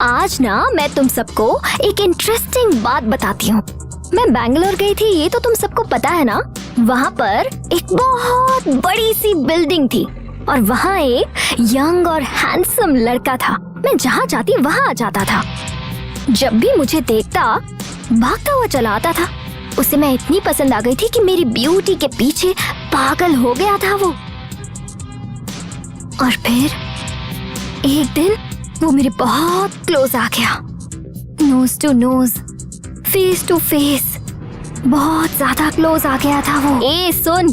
आज ना मैं तुम सबको एक इंटरेस्टिंग बात बताती हूँ। मैं बैंगलोर गई थी, ये तो तुम सबको पता है ना। वहाँ पर एक बहुत बड़ी सी बिल्डिंग थी और वहाँ एक यंग और हैंडसम लड़का था। मैं जहाँ जाती वहाँ आ जाता था। जब भी मुझे देखता भागता हुआ चला आता था। उसे मैं इतनी पसंद आ गई थी कि मेरी ब्यूटी के पीछे पागल हो गया था वो। और फिर एक दिन वो मेरे बहुत क्लोज आ गया, nose to nose, face to face, बहुत ज्यादा क्लोज आ गया था वो। ए सुन,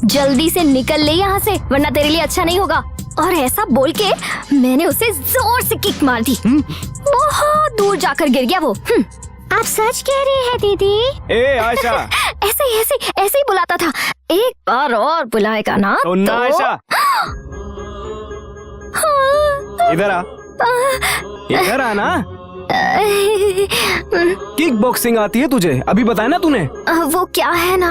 जल्दी से निकल ले यहाँ से वरना तेरे लिए अच्छा नहीं होगा। और ऐसा बोल के मैंने उसे जोर से किक मार दी। बहुत दूर जाकर गिर गया वो। आप सच कह रही है दीदी? ए आयशा। ऐसे ही बुलाता था। एक बार और बुलाएगा ना तो आयशा, इधर आ, इधर आना। किक बॉक्सिंग आती है तुझे? अभी बताया ना तूने। वो क्या है ना,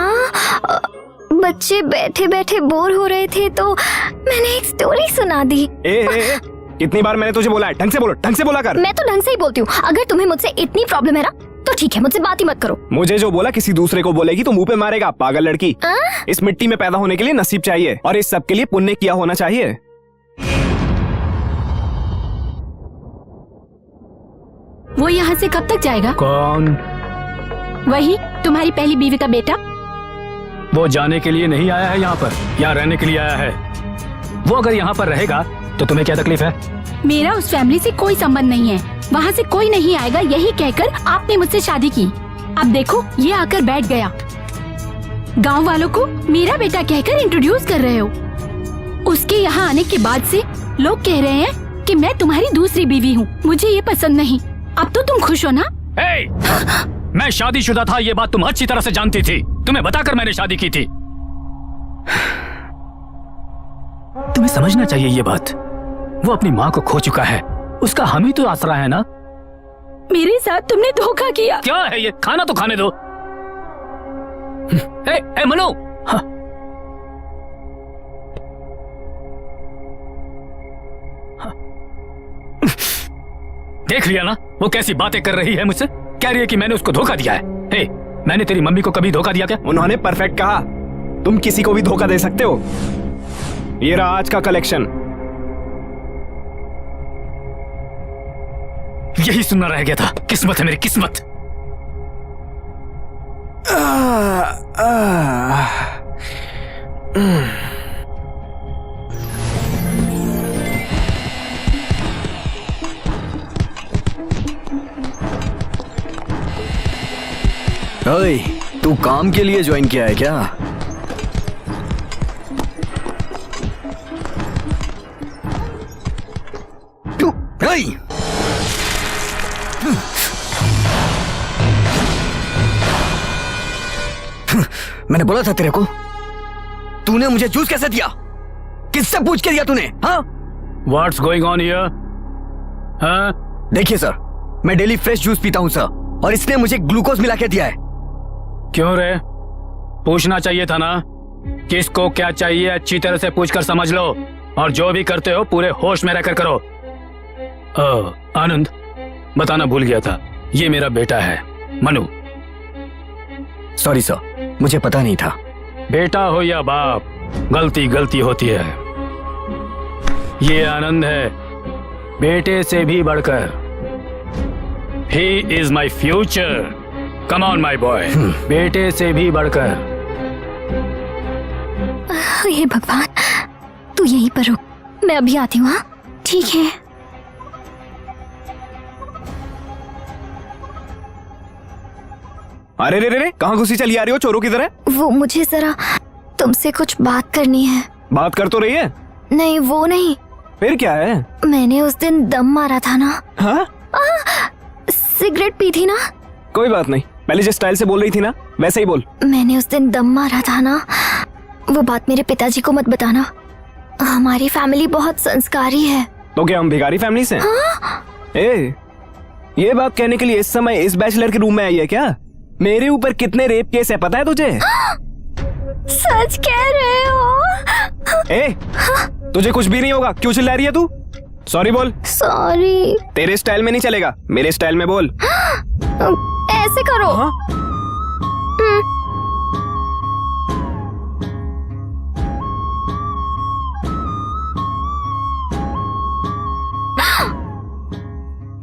बच्चे बैठे बैठे बोर हो रहे थे तो मैंने एक स्टोरी सुना दी। ए, कितनी बार मैंने तुझे बोला है, ढंग से बोलो, ढंग से बोला कर। मैं तो ढंग से ही बोलती हूँ। अगर तुम्हें मुझसे इतनी प्रॉब्लम है ना तो ठीक है, मुझसे बात ही मत करो। मुझे जो बोला किसी दूसरे को बोलेगी तो मुंह पे मारेगा, पागल लड़की। इस मिट्टी में पैदा होने के लिए नसीब चाहिए और इस सब के लिए पुण्य किया होना चाहिए। वो यहाँ से कब तक जाएगा? कौन? वही तुम्हारी पहली बीवी का बेटा। वो जाने के लिए नहीं आया है यहाँ पर, यहाँ रहने के लिए आया है। वो अगर यहाँ पर रहेगा तो तुम्हें क्या तकलीफ है? मेरा उस फैमिली से कोई संबंध नहीं है, वहाँ से कोई नहीं आएगा, यही कहकर आपने मुझसे शादी की। अब देखो ये आकर बैठ गया। गांव वालों को मेरा बेटा कहकर इंट्रोड्यूस कर रहे हो। उसके यहाँ आने के बाद से लोग कह रहे हैं कि मैं तुम्हारी दूसरी बीवी हूँ। मुझे ये पसंद नहीं। अब तो तुम खुश हो ना? मैं शादीशुदा था, ये बात तुम अच्छी तरह से जानती थी। तुम्हें बताकर मैंने शादी की थी। तुम्हें समझना चाहिए ये बात। वो अपनी माँ को खो चुका है, उसका हम ही तो आसरा है ना। मेरे साथ तुमने धोखा किया। क्या है ये? खाना तो खाने दो। ए मनु, हाँ। देख लिया ना वो कैसी बातें कर रही है मुझसे। कह रही है कि मैंने उसको धोखा दिया है। हे, मैंने तेरी मम्मी को कभी धोखा दिया क्या? उन्होंने परफेक्ट कहा, तुम किसी को भी धोखा दे सकते हो। ये रहा आज का कलेक्शन। यही सुनना रह गया था। किस्मत है मेरी, किस्मत। ओए, तू काम के लिए ज्वाइन किया है क्या? मैंने बोला था तेरे को। तूने मुझे जूस कैसे दिया? किससे पूछ के दिया तूने? हाँ? What's going on here? हाँ? देखिए सर, मैं डेली फ्रेश जूस पीता हूँ सर, और इसने मुझे ग्लूकोज मिला के दिया है। क्यों रे? पूछना चाहिए था ना। किसको क्या चाहिए अच्छी तरह से पूछकर समझ लो, और जो भी करते हो पूरे होश में रहकर करो। आनंद, बताना भूल गया था, ये मेरा बेटा है मनु। सॉरी सर, मुझे पता नहीं था। बेटा हो या बाप, गलती गलती होती है। ये आनंद है, बेटे से भी बढ़कर। He is my future. Come on, my boy. बेटे से भी बढ़कर। हे भगवान, तू यहीं पर रुक, मैं अभी आती हूँ। हाँ ठीक है। अरे रे रे रे, कहाँ घुसी चली आ रही हो चोरों की तरह? वो मुझे जरा तुमसे कुछ बात करनी है। बात कर तो रही है। नहीं वो नहीं। फिर क्या है? मैंने उस दिन दम मारा था ना। हाँ? सिगरेट पी थी ना। कोई बात नहीं, पहले जिस स्टाइल से बोल रही थी ना वैसे ही बोल। मैंने उस दिन दम मारा था ना, वो बात मेरे पिताजी को मत बताना। हमारी फैमिली बहुत संस्कारी है। तो क्या हम भिखारी फैमिली से? हाँ? ये बात कहने के लिए इस समय इस बैचलर के रूम में आई है क्या? मेरे ऊपर कितने रेप केस है पता है तुझे? सच कह रहे हो? तुझे कुछ भी नहीं होगा, क्यों चिल्ला रही है तू? सॉरी बोल। सॉरी। तेरे स्टाइल में नहीं चलेगा, मेरे स्टाइल में बोल। ऐसे करो। हाँ?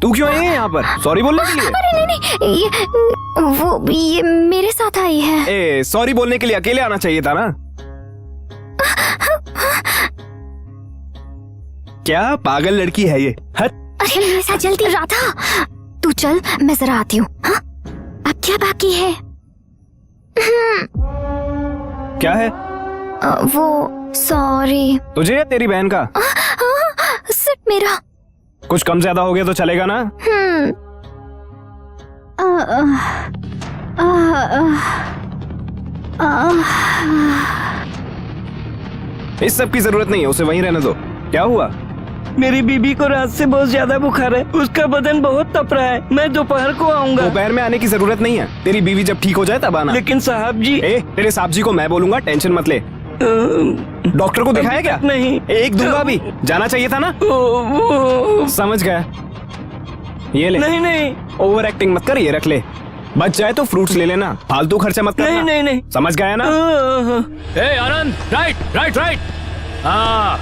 तू क्यों आई है यहाँ पर? सॉरी बोलने के लिए? अरे नहीं, ये मेरे साथ आई है। ए, सॉरी बोलने के लिए अकेले आना चाहिए था ना। क्या पागल लड़की है ये? हट। अरे मेरे साथ जल्दी। राधा तू चल, मैं जरा आती हूँ। हाँ? अब क्या बाकी है? क्या है? वो सॉरी। तुझे या तेरी बहन का? सिर्फ मेरा। कुछ कम ज्यादा हो गया तो चलेगा ना? इस सब की जरूरत नहीं है, उसे वहीं रहने दो। क्या हुआ? मेरी बीबी को रात से बहुत ज्यादा बुखार है, उसका बदन बहुत तप रहा है। मैं दोपहर को आऊंगा। दोपहर में आने की जरूरत नहीं है, तेरी बीवी जब ठीक हो जाए तब आना। लेकिन साहब जी। तेरे साहब जी को मैं बोलूंगा, टेंशन मत ले। डॉक्टर को दिखाया क्या? नहीं। एक दूंगा भी, जाना चाहिए था ना। समझ गया, ये ले। नहीं। ओवर एक्टिंग मत कर, ये रख ले। बच जाए तो फ्रूट्स ले लेना, फालतू खर्चा मत करना। नहीं। समझ गया ना? ए आनंद, राइट। हाँ,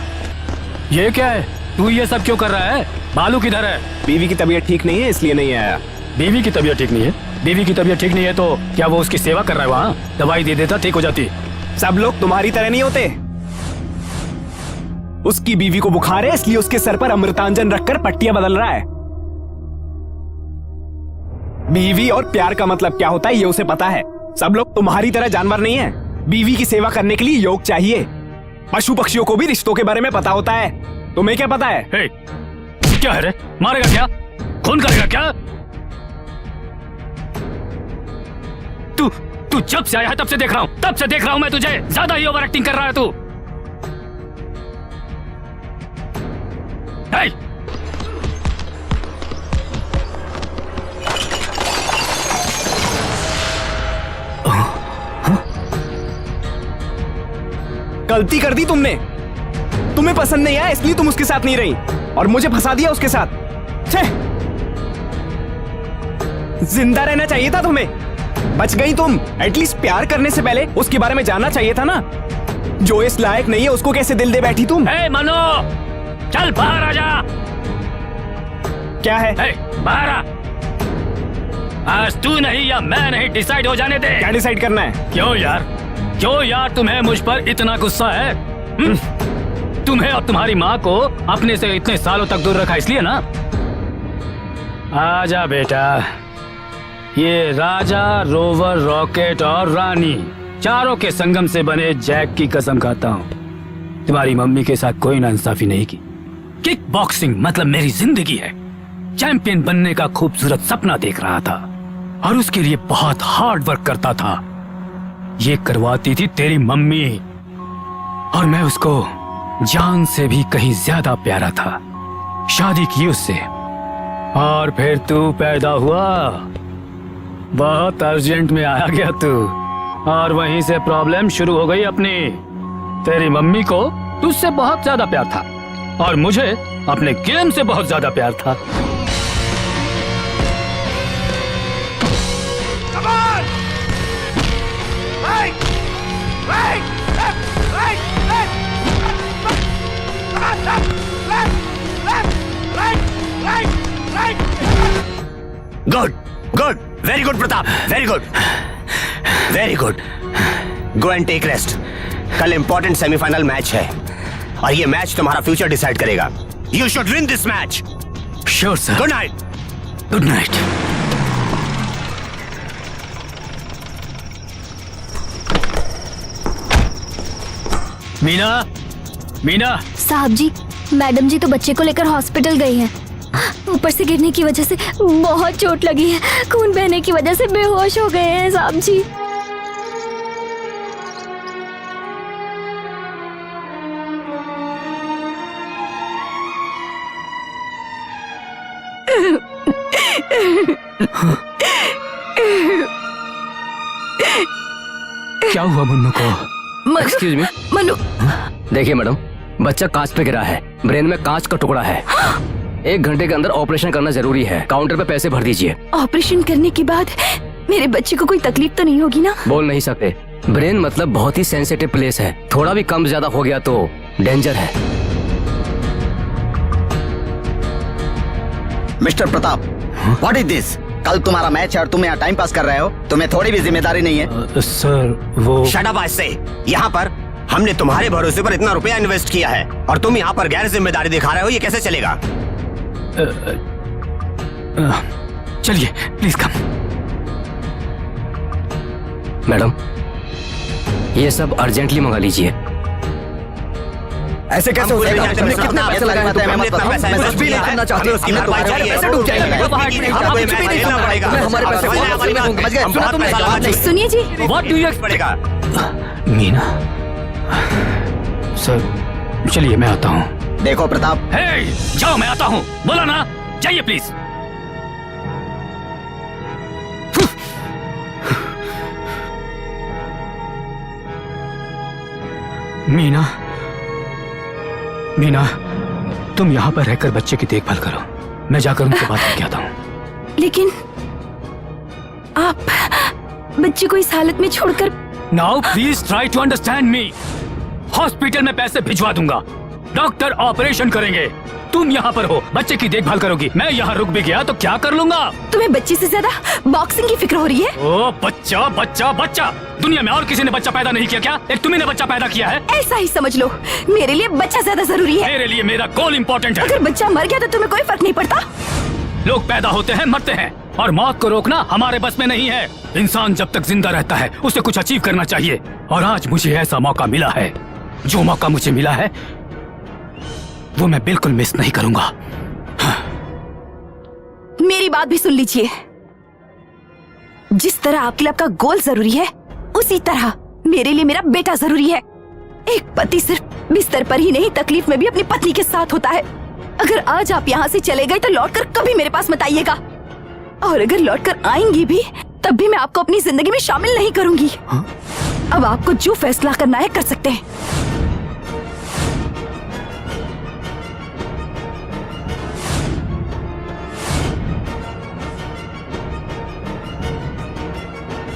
ये क्या है? तू ये सब क्यों कर रहा है? बालू किधर है? बीवी की तबीयत ठीक नहीं है इसलिए नहीं आया। बीवी की तबीयत ठीक नहीं है? बीवी की तबीयत ठीक नहीं है तो क्या वो उसकी सेवा कर रहा है वहाँ? दवाई दे देता, ठीक हो जाती। सब लोग तुम्हारी तरह नहीं होते। उसकी बीवी को बुखार है इसलिए उसके सर पर अमृतांजन रखकर पट्टियां बदल रहा है। बीवी और प्यार का मतलब क्या होता है ये उसे पता है। सब लोग तुम्हारी तरह जानवर नहीं है। बीवी की सेवा करने के लिए योग चाहिए। पशु पक्षियों को भी रिश्तों के बारे में पता होता है। तुम्हें क्या पता है? हे, क्या है रे? मारेगा क्या? खून करेगा क्या? तू जब से आया है तब से देख रहा हूं मैं तुझे। ज्यादा ही ओवर एक्टिंग कर रहा है तू। हे! गलती कर दी तुमने। तुम्हें पसंद नहीं आया इसलिए तुम उसके साथ नहीं रही और मुझे फंसा दिया उसके साथ। छे! जिंदा रहना चाहिए था तुम्हें। बच गई तुम। एटलीस्ट प्यार करने से पहले उसके बारे में जानना चाहिए था ना। जो इस लायक नहीं है उसको कैसे दिल दे बैठी तुम? हे मनो, चल बाहर आ जा। क्या है? हे, बाहर आ। आज तू नहीं या मैं नहीं, डिसाइड हो जाने दे। क्या डिसाइड करना है? क्यों यार तुम्हें मुझ पर इतना गुस्सा है? तुम्हें और तुम्हारी माँ को अपने से इतने सालों तक दूर रखा इसलिए ना? आजा बेटा। ये राजा, रोवर, रॉकेट और रानी चारों के संगम से बने जैक की कसम खाता हूँ। तुम्हारी मम्मी के साथ कोई नाइंसाफी नहीं की। किक बॉक्सिंग मतलब मेरी जिंदगी है। चैंपियन बनने का खूबसूरत सपना देख रहा था और उसके लिए बहुत हार्ड वर्क करता था। ये करवाती थी तेरी मम्मी और मैं उसको जान से भी कहीं ज्यादा प्यारा था। शादी की उससे और फिर तू पैदा हुआ। बहुत अर्जेंट में आया गया तू और वहीं से प्रॉब्लम शुरू हो गई अपनी। तेरी मम्मी को तुझसे बहुत ज्यादा प्यार था और मुझे अपने गेम से बहुत ज्यादा प्यार था। Good, very good Pratap, very good. Go and take rest. कल इंपॉर्टेंट सेमीफाइनल मैच है और ये मैच तुम्हारा फ्यूचर डिसाइड करेगा। You should win this match. Sure sir. Good night. Good night. Meena. साहब जी, मैडम जी तो बच्चे को लेकर हॉस्पिटल गई हैं। ऊपर से गिरने की वजह से बहुत चोट लगी है। खून बहने की वजह से बेहोश हो गए हैं साहब जी। क्या हुआ मुन्नू को? Excuse me. मनु। देखिए मैडम, बच्चा कांच पे गिरा है, ब्रेन में कांच का टुकड़ा है। 1 घंटे के अंदर ऑपरेशन करना जरूरी है। काउंटर पे पैसे भर दीजिए। ऑपरेशन करने के बाद मेरे बच्चे को कोई तकलीफ तो नहीं होगी ना? बोल नहीं सकते। ब्रेन मतलब बहुत ही सेंसिटिव प्लेस है। थोड़ा भी कम ज्यादा हो गया तो डेंजर है। Mister Pratap, what is this? कल तुम्हारा मैच है और तुम यहाँ टाइम पास कर रहे हो। तुम्हें थोड़ी भी जिम्मेदारी नहीं है? सर वो शट अप आज से। यहाँ पर हमने तुम्हारे भरोसे पर इतना रुपया इन्वेस्ट किया है और तुम यहाँ पर गैर जिम्मेदारी दिखा रहे हो, ये कैसे चलेगा? चलिए प्लीज कम। मैडम, ये सब अर्जेंटली मंगा लीजिए। ऐसे कैसे हो जाएगा? तुमने कितने पैसे लगाए थे? मैं कुछ भी नहीं करना चाहती। हमने तुम्हारे पैसे डूब जाएंगे। हम कुछ भी नहीं करना पड़ेगा। हमारे पैसे वापस नहीं दूंगा। समझ गए? सुना तुमने? सुनिए जी, व्हाट डू यू पड़ेगा। मीना सर, चलिए मैं आता हूँ। देखो प्रताप, हे, जाओ मैं आता हूँ। बोला ना, जाइए प्लीज। मीना, मीना, तुम यहाँ पर रहकर बच्चे की देखभाल करो। मैं जाकर उनसे बात करके आता हूँ। लेकिन आप बच्चे को इस हालत में छोड़कर। Now please try to understand me. Hospital में पैसे भिजवा दूंगा, डॉक्टर ऑपरेशन करेंगे, तुम यहाँ पर हो, बच्चे की देखभाल करोगी। मैं यहाँ रुक भी गया तो क्या कर लूंगा? तुम्हें बच्चे से ज्यादा बॉक्सिंग की फिक्र हो रही है? ओ बच्चा बच्चा बच्चा, दुनिया में और किसी ने बच्चा पैदा नहीं किया क्या? एक तुम्ही ने बच्चा पैदा किया है। ऐसा ही समझ लो, मेरे लिए बच्चा ज्यादा जरूरी है। मेरे लिए मेरा गोल इम्पोर्टेंट है। अगर बच्चा मर गया तो तुम्हें कोई फर्क नहीं पड़ता? लोग पैदा होते हैं, मरते हैं, और मौत को रोकना हमारे बस में नहीं है। इंसान जब तक जिंदा रहता है उसे कुछ अचीव करना चाहिए, और आज मुझे ऐसा मौका मिला है। जो मौका मुझे मिला है वो मैं बिल्कुल मिस नहीं करूंगा। मेरी बात भी सुन लीजिए। जिस तरह आपके लिए आपका गोल जरूरी है, उसी तरह मेरे लिए मेरा बेटा जरूरी है। एक पति सिर्फ बिस्तर पर ही नहीं, तकलीफ में भी अपनी पत्नी के साथ होता है। अगर आज आप यहाँ से चले गए तो लौटकर कभी मेरे पास मत आइएगा, और अगर लौटकर आएंगी भी तब भी मैं आपको अपनी जिंदगी में शामिल नहीं करूंगी। अब आपको जो फैसला करना है कर सकते हैं।